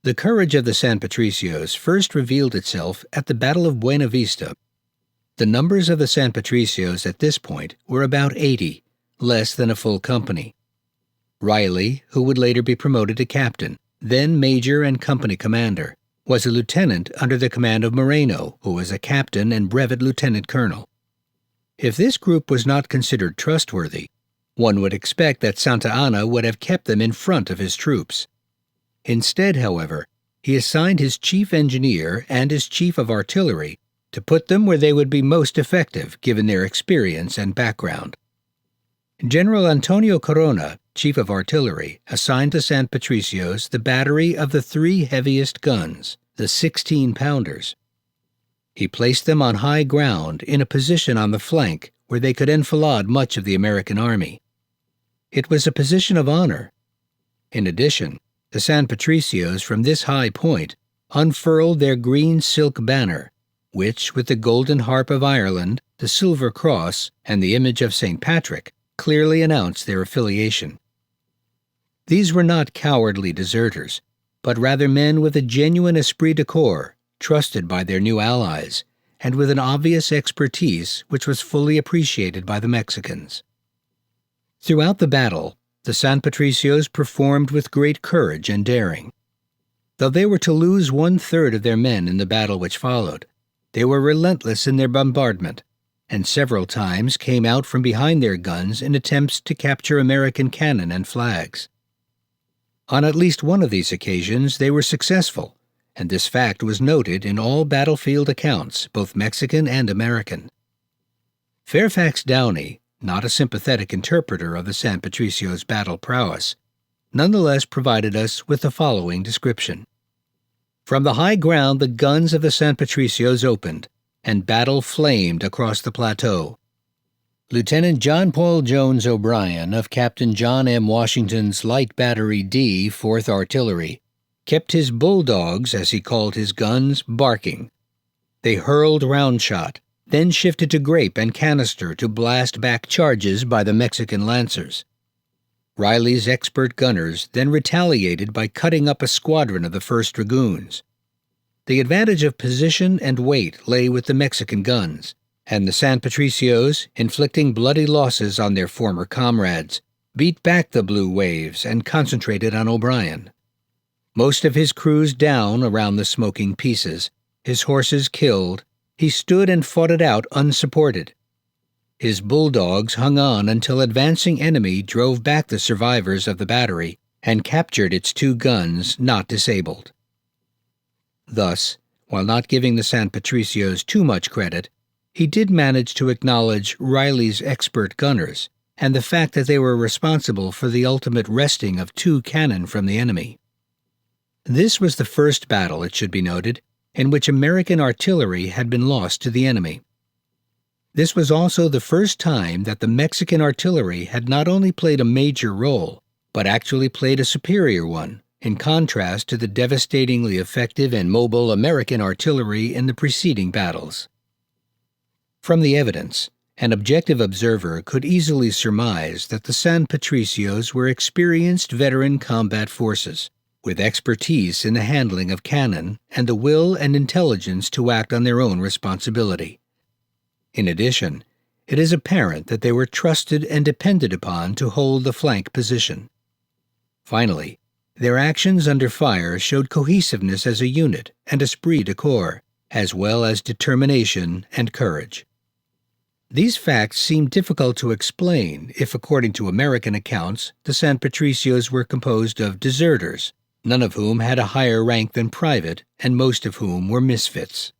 The courage of the San Patricios first revealed itself at the Battle of Buena Vista. The numbers of the San Patricios at this point were about 80, less than a full company. Riley, who would later be promoted to captain, then major and company commander, was a lieutenant under the command of Moreno, who was a captain and brevet lieutenant colonel. If this group was not considered trustworthy, one would expect that Santa Anna would have kept them in front of his troops. Instead, however, he assigned his chief engineer and his chief of artillery to put them where they would be most effective given their experience and background. General Antonio Corona, chief of artillery, assigned to San Patricios the battery of the 3 heaviest guns, the 16-pounders. He placed them on high ground in a position on the flank where they could enfilade much of the American army. It was a position of honor. In addition, the San Patricios from this high point unfurled their green silk banner, which, with the golden harp of Ireland, the silver cross, and the image of St. Patrick, clearly announced their affiliation. These were not cowardly deserters, but rather men with a genuine esprit de corps, trusted by their new allies, and with an obvious expertise which was fully appreciated by the Mexicans. Throughout the battle, the San Patricios performed with great courage and daring. Though they were to lose 1/3 of their men in the battle which followed, they were relentless in their bombardment, and several times came out from behind their guns in attempts to capture American cannon and flags. On at least one of these occasions they were successful, and this fact was noted in all battlefield accounts, both Mexican and American. Fairfax Downey, not a sympathetic interpreter of the San Patricios' battle prowess, nonetheless provided us with the following description. From the high ground the guns of the San Patricios opened, and battle flamed across the plateau. Lieutenant John Paul Jones O'Brien of Captain John M. Washington's Light Battery D, 4th Artillery, kept his bulldogs, as he called his guns, barking. They hurled round shot, then shifted to grape and canister to blast back charges by the Mexican lancers. Riley's expert gunners then retaliated by cutting up a squadron of the 1st Dragoons. The advantage of position and weight lay with the Mexican guns, and the San Patricios, inflicting bloody losses on their former comrades, beat back the blue waves and concentrated on O'Brien. Most of his crews down around the smoking pieces, his horses killed, he stood and fought it out unsupported. His bulldogs hung on until advancing enemy drove back the survivors of the battery and captured its 2 guns not disabled. Thus, while not giving the San Patricios too much credit, he did manage to acknowledge Riley's expert gunners and the fact that they were responsible for the ultimate wresting of 2 cannon from the enemy. This was the first battle, it should be noted, in which American artillery had been lost to the enemy. This was also the first time that the Mexican artillery had not only played a major role, but actually played a superior one, in contrast to the devastatingly effective and mobile American artillery in the preceding battles. From the evidence, an objective observer could easily surmise that the San Patricios were experienced veteran combat forces, with expertise in the handling of cannon and the will and intelligence to act on their own responsibility. In addition, it is apparent that they were trusted and depended upon to hold the flank position. Finally, their actions under fire showed cohesiveness as a unit and esprit de corps, as well as determination and courage. These facts seem difficult to explain if, according to American accounts, the San Patricios were composed of deserters, none of whom had a higher rank than private, and most of whom were misfits.